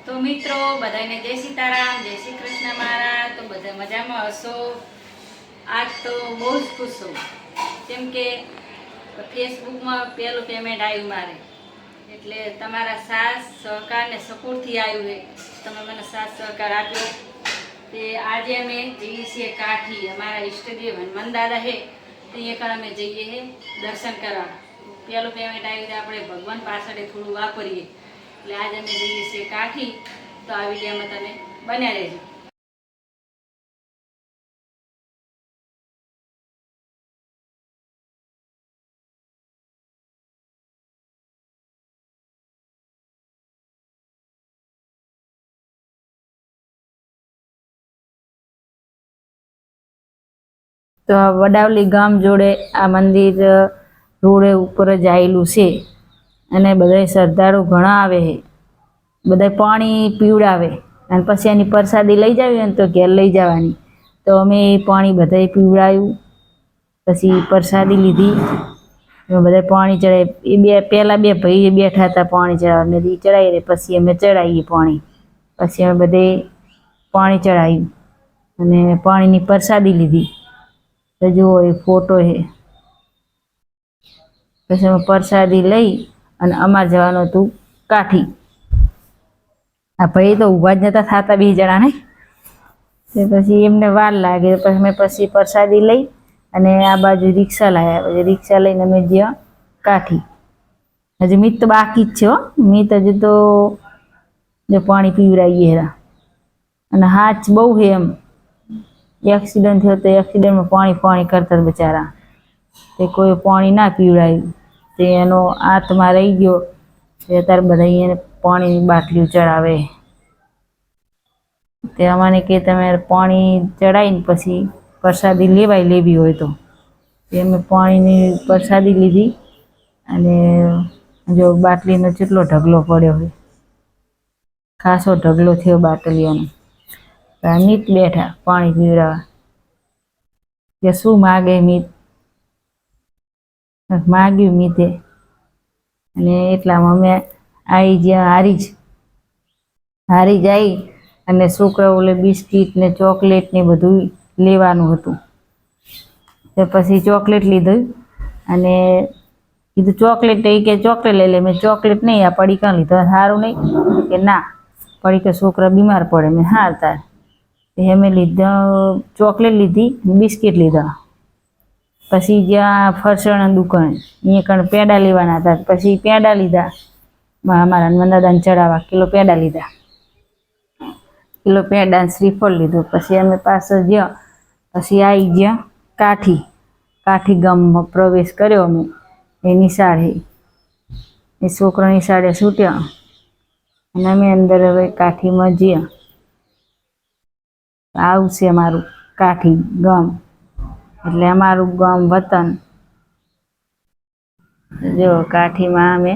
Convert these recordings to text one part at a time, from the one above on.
તો મિત્રો બધાને જય સીતારામ, જય શ્રી કૃષ્ણ મહારાજ। તો બધા મજામાં હશો। આજ તો બહુ જ ખુશ છું, કેમ કે ફેસબુકમાં પહેલું પેમેન્ટ આવ્યું મારે, એટલે તમારા સાથ સહકાર ને સપોર્ટથી આવ્યું છે। તમે મને સાથ સહકાર આપ્યો તે આજે અમે જઈએ છીએ કાઠી। અમારા ઈષ્ટદેવ હનુમાન દાદા છે, ત્યાં કણ અમે જઈએ છીએ દર્શન કરવા। પહેલું પેમેન્ટ આવ્યું આપણે ભગવાન પાછળ થોડું વાપરીએ, એટલે આજે અમે જઈએ છીએ કાઠી। તો આ વિડીયોમાં તમે બન્યા રહેજો। તો આ વડાવલી ગામ જોડે આ મંદિર રોડે ઉપર જ આવેલું છે, અને બધા શ્રદ્ધાળુ ઘણા આવે છે। બધા પાણી પીવડાવે અને પછી એની પ્રસાદી લઈ જાવી ને તો ઘેર લઈ જવાની। તો અમે પાણી બધાએ પીવડાવ્યું, પછી પ્રસાદી લીધી, બધા પાણી ચડાવી। એ પહેલાં બે ભાઈ બેઠા હતા પાણી ચડાવવા, મેં ચડાવી રે પછી અમે ચડાવીએ પાણી। પછી અમે બધે પાણી ચડાવ્યું અને પાણીની પ્રસાદી લીધી। તો જુઓ એ ફોટો છે। પછી અમે પ્રસાદી લઈ અને અમારે જવાનું હતું કાઠી। આ ભાઈ તો ઊભા જ નતા થતા, 2 જણાને, તે પછી એમને વાર લાગે। પછી પ્રસાદી લઈ અને આ બાજુ રિક્ષા લાવ્યા। પછી રિક્ષા લઈને અમે ગયા કાઠી। હજી મીત તો બાકી જ છે હો, મીત હજુ તો જો પાણી પીવડાવીએ અને હાચ બહુ છે એમ। એક્સિડન્ટ થયો તો એક્સિડન્ટમાં પાણી કરતા બચારા, તે કોઈ પાણી ના પીવડાવ્યું, તે એનો આત્મા રહી ગયો। તે અત્યારે બધા એને પાણીની બાટલીઓ ચડાવે। તે અમને કે તમે પાણી ચડાવીને પછી પ્રસાદી લેવી હોય તો અમે પાણીની પ્રસાદી લીધી। અને જો બાટલીનો કેટલો ઢગલો પડ્યો હોય, ખાસો ઢગલો થયો બાટલીઓનો। મીત બેઠા પાણી પીવડાવવા, કે શું માગે મીત માગ્યું મીતે, અને એટલામાં અમે આવી જ્યાં હારી જાય અને છોકરાઓ બિસ્કીટ ને ચોકલેટ ને બધું લેવાનું હતું। તો પછી ચોકલેટ લીધું અને કીધું ચોકલેટ કે ચોકલેટ લઈ લે। મેં ચોકલેટ નહીં, આ પડીકા લીધો સારું નહીં, કે ના પડીકા છોકરા બીમાર પડે। મેં હાર તાર અમે લીધા ચોકલેટ લીધી, બિસ્કીટ લીધા। પછી જ્યાં ફરસાણની દુકાન અહીંયા કણ પેડા લેવાના હતા, પછી પેડા લીધા। અમારા હનુમાન દાદાને ચડાવવા કિલો પેડા લીધા, કિલો પેડા શ્રીફળ લીધું। પછી અમે પાછળ ગયા, પછી આવી ગયા કાઠી ગામમાં પ્રવેશ કર્યો અમે। એ નિશાળે એ છોકરા નિશાળે છૂટ્યા અને અમે અંદર હવે કાઠીમાં ગયા। આવું છે અમારું કાઠી ગામ, એટલે અમારું ગામ વતન। જો કાઠીમાં અમે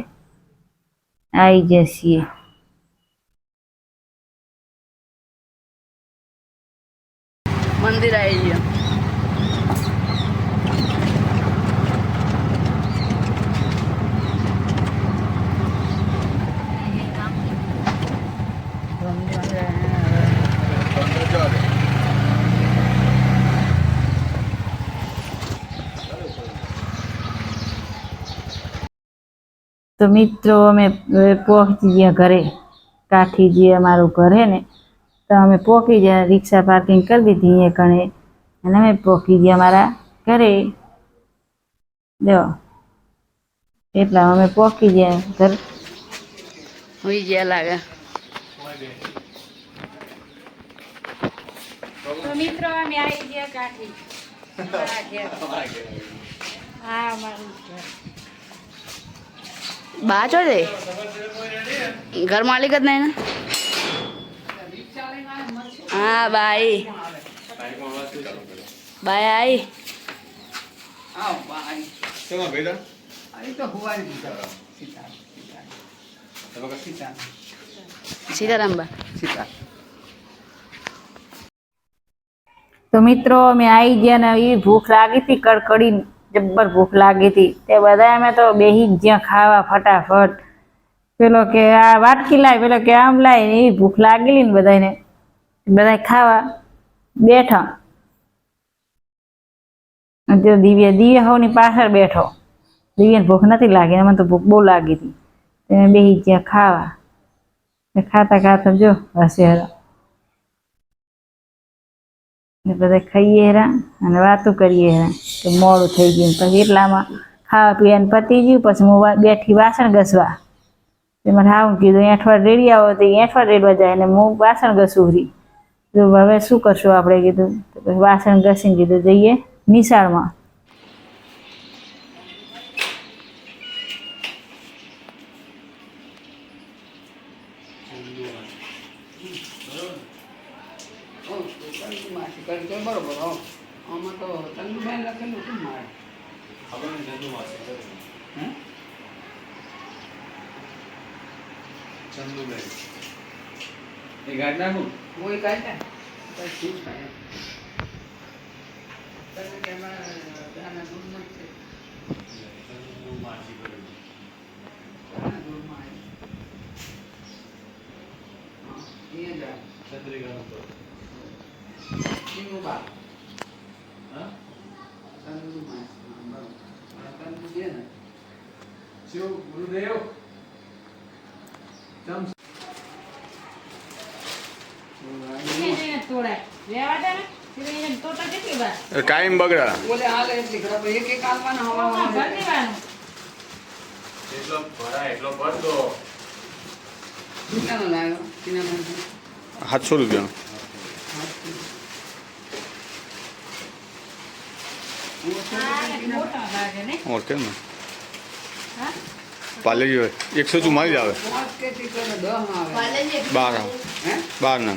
આવી ગયા છીએ। મંદિર આવી ગયા। તો મિત્રો અમે પહોંચી ગયા ઘરે। કાઠી જે અમારું ઘર હે ને, તો અમે પહોંચી ગયા, રિક્ષા પાર્કિંગ કરી દીધી અહીંયા કણે, અને અમે પહોંચી ગયા અમારા ઘરે। જો એટલા અમે પહોંચી ગયા ઘર, હોઈ ગયા લાગે। તો મિત્રો અમે આવી ગયા કાઠી। હા અમારું ઘર બાજો છે, ઘર માલિક જ નહીં ને। હા બાઈ બાઈ સીતારામ બા। તો મિત્રો અમે આવી ગયા ને એ ભૂખ લાગી હતી, કડકડી જબ્બર ભૂખ લાગી હતી। તે બધા અમે તો બેસી જ્યાં ખાવા ફટાફટ। પેલો કે આ વાટકી લાય, પેલો કે આમ લાય, ને એવી ભૂખ લાગેલી ને બધાને, બધા ખાવા બેઠા. જો દિવ્ય હવની પાછળ બેઠો. દિવ્યાને ભૂખ નથી લાગી, મને તો ભૂખ બહુ લાગી હતી. તેને બેસી ગયા ખાવા. ખાતા ખાતા જો હશે ને બધા ખાઈએ હેરા અને વાતો કરીએ હેરા કે મોડું થઈ ગયું. પછી એટલામાં ખાવા પીવાનું પતી ગયું. પછી હું બેઠી વાસણ ઘસવા. મને હાવું કીધું એઠવાડ રેડી આવો, તો એઠવાડ રેડવા જાય ને હું વાસણ ઘસું રહી. તો હવે શું કરશું આપણે કીધું. તો પછી વાસણ ઘસીને કીધું જઈએ નિશાળમાં. બરોબર આમાં તો ચંદુબેન લખેલું શું મારે ખબર ચંદુબેન એ ગાડ નાખું હું કાઢ ને શું થાય એમાં દૂધમાં છે ગુરુદેવ કાયમ બગડા બોલે હાલે એટલી ખરાબ એક એક આલવાના હવા એટલો ભરા એટલો ભરતો કેટલાનો લાવ્યો કિના 700 રૂપિયા और क्या ना पाले जी 144 આવે 12 ના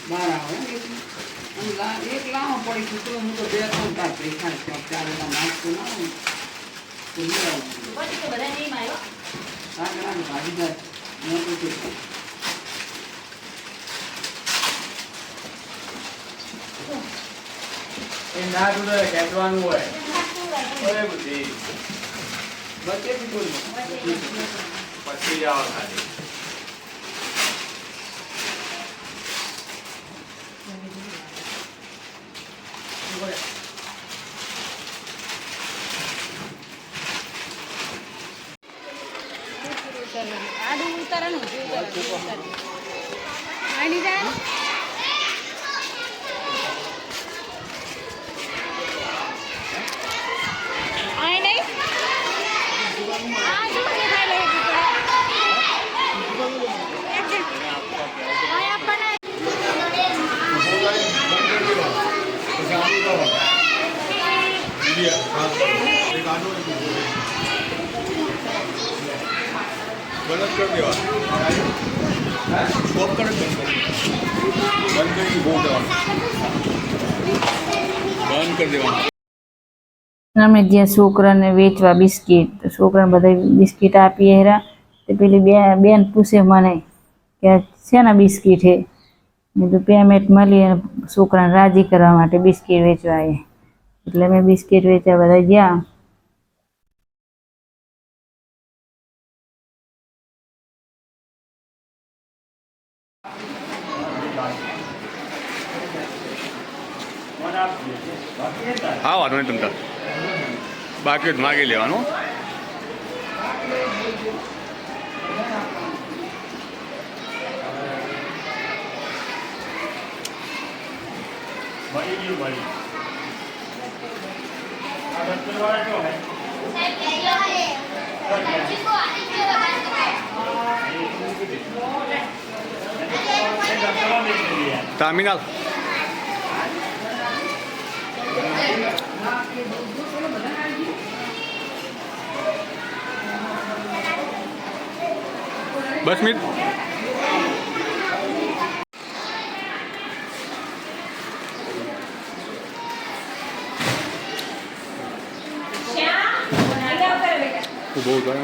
12 એક લાવો પડી કુતરો હું તો બે ત્રણ તાર દેખાય છે ચાર ના નાખતો ના હું પછી તો બધા નહીં આવ્યો આ ગ્રામ ભાગીદાર મોટો છે એ ના દુડે કેટવાનું હોય ઓય બુદ્ધિ બચે થી બોલ પછી જાવ ખાલી આડું ઉતારવાનું આની જાય આય નહીં આ જો દેખાય લે આય આપને બંધ કરી દેવા સ્ટોપ કરે બંધ કરી બહુ દેવાનું બંધ કરી દેવાનું. અમે જ્યાં છોકરાને વેચવા બિસ્કીટ, તો છોકરાને બધા બિસ્કીટ આપીએ હેરા. તો પેલી બેન પૂછે મને કે શેના બિસ્કીટ છે. મેં તો પેમેન્ટ મળી અને છોકરાને રાજી કરવા માટે બિસ્કીટ વેચવા આવે. એટલે મેં બિસ્કીટ વેચવા બધા ગયા. હા વાંધો નહીં તમતા બાકી જ માગી લેવાનું. તામિનાલ બસ મિનિટ ઉભો ઉતાર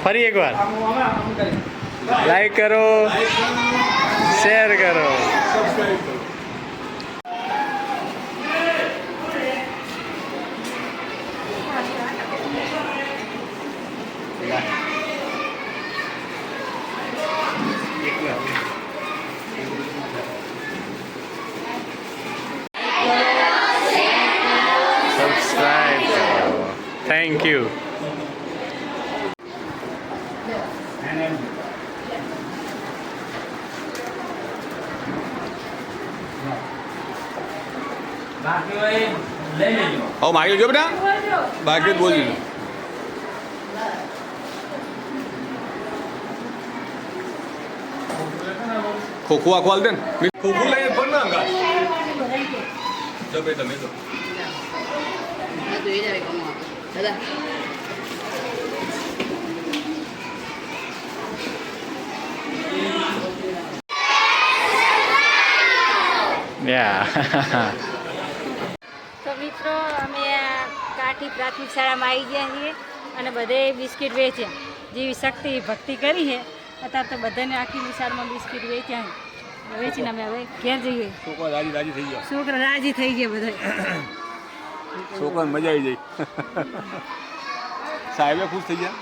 ફરી એકવાર લાઈક કરો, શેર કરો. સબસ્ક્રાઇબ કરો. Thank you. હવે માગી લેજો બેટા, બાકી જ બોલી લો. ખોખું આખું હાલ દે ને, ખોખું લઈને પણ ના અંગા તો ભાઈ તમે તો તો મિત્રો અમે આ કાઠી પ્રાથમિક શાળામાં આવી ગયા છીએ અને બધે બિસ્કિટ વેચ્યા. જેવી શક્તિ ભક્તિ કરી છે અત્યારે તો બધાને આખી નિશાળમાં બિસ્કિટ વેચ્યા છે. વેચીને અમે હવે ઘેર જઈએ. છોકરા રાજી થઈ ગયા, છોકરા રાજી થઈ ગયા બધા. છોકરાને મજા આવી જાય. સાહેબે ખુશ થઈ ગયા.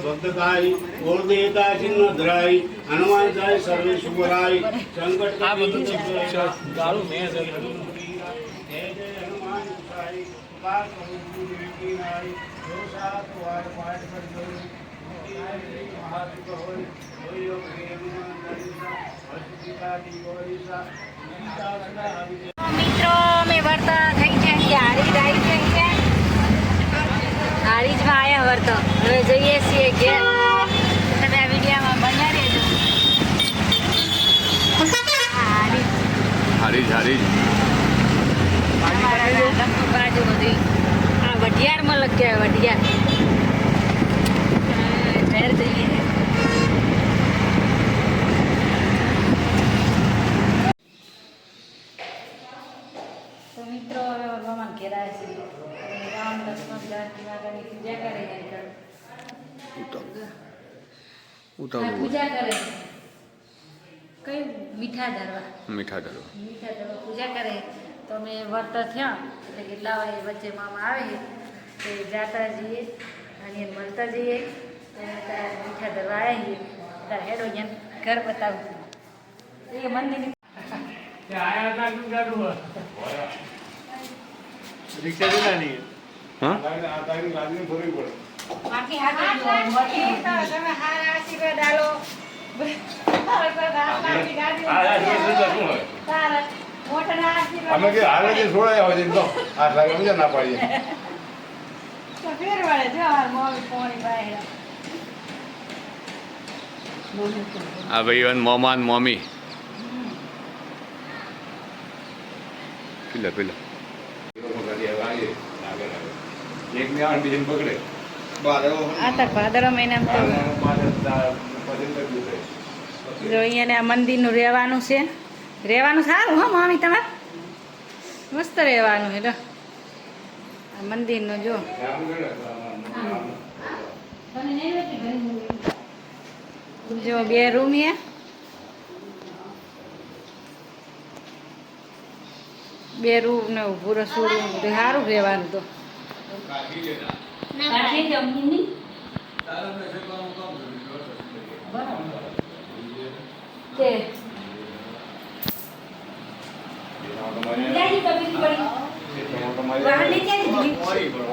ભક્તકાય ઓર દેતા ચિન્હ ધરાય હનુમાન જાય સર્વે શુભરાય સંકટ આ બધું ગાળું મેં જય જય હનુમાન સાઈ પાસ ગુરુ વિકીનાય જો સાત વાર પાઠ કરજો મહાત્મ હોય હોય હનુમાન ચાલીસા હર્ષિતાની ગોરીસા મિત્રો અમે વર્તા થઈ છે હારીજ આવી છે. હારીજમાં આવ્યા વર્તો. હવે જઈએ છીએ ઘેર. તમે આ વિડીયોમાં બન્યા રહેજો. હારીજ હારી બાજુ બધી આ વઢિયારમાં લખ્યા વઢિયાર. ઘેર જઈએ. તો મિત્રો હવે ભગવાન ઘેરાય છે. રામ લક્ષ્મણ જાનકી માતાની પૂજા કરે છે. પૂજા કરે કઈ મીઠા ધરવા પૂજા કરે. તો અમે વર્ત થયા એટલે કેટલા વાગે વચ્ચે મામા આવે તે જાતા જઈએ અને મળતા જઈએ. તો ત્યાં મીઠા ધરવા આવીએ ત્યારે હેડો જ્યાં ઘર બતાવું એ મંદિર રિક્ષા દેના નહીં હા બાકી તમે હારા આશીર્વાદ આલો. અમે કે હાલે જે છોડાય હોય તો આ લાગે મજા ના પાડીએ ફેરવાડે જવાર મોવી પોણી બાય. આ ભાઈ મોમાન મોમી પેલા એક ને આઠ બીજે પકડે આ તો ભાદરવા મહિનામાં તો જો અહીંયા આ મંદિરનું રહેવાનું છે. રહેવાનું સારું હા મામી તમારે મસ્ત રહેવાનું એટલે આ મંદિરનું જો જો 2 રૂમ છે. 2 રૂમ ને ઊભું રસોડું બધું સારું રહેવાનું. તો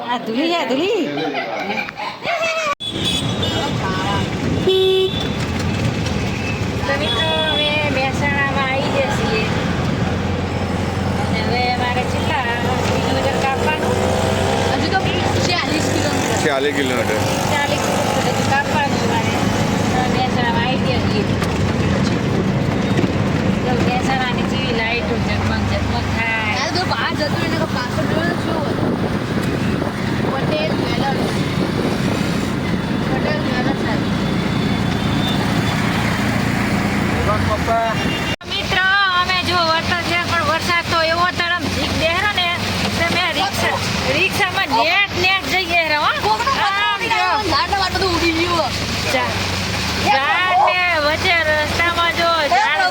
આ ધૂલી છે ધૂલી. તો મિત્રો અમે મહેસાણામાં આવી ગયા છીએ. હવે અમારે કેટલા કિલોમીટર કાપવાનું? હજુ તો 40 કિલોમીટર. 40 કિલોમીટર હજુ કાપવાનું અમારે. મહેસાણામાં આવી ગયા છીએ. તો મહેસાણાની જેવી લાઈટો ઝગમગ ઝગમગ થાય. તો બહાર જતું એને પાછળ જોયું શું પટેલ જ્વેલર્સ મિત્રો અમે જો વરસાદ છે પણ વરસાદ તો એવો તરફ જીક દેહરો ને તમે રિક્ષામાં નેટ ઝાડ ને વચ્ચે રસ્તામાં જો ઝાડ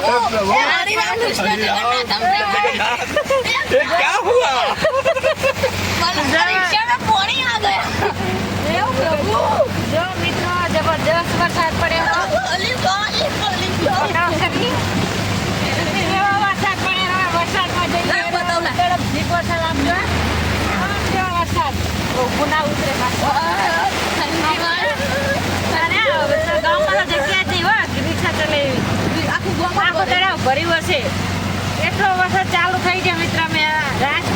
क्या हुआ જો મિત્રો જબરદસ્ત વરસાદ પડ્યો એવો વરસાદ પડ્યો વરસાદમાં જઈએ ઝડપથી વરસાદ આપજો આમ જો વરસાદ ગુના ઉતરે હવે તો ગામમાં તો જગ્યા જ નહીં હોય રિક્ષા ચલાવી આખું તળાવ ભર્યું હશે એટલો વરસાદ ચાલુ થઈ ગયો મિત્ર મેં રાત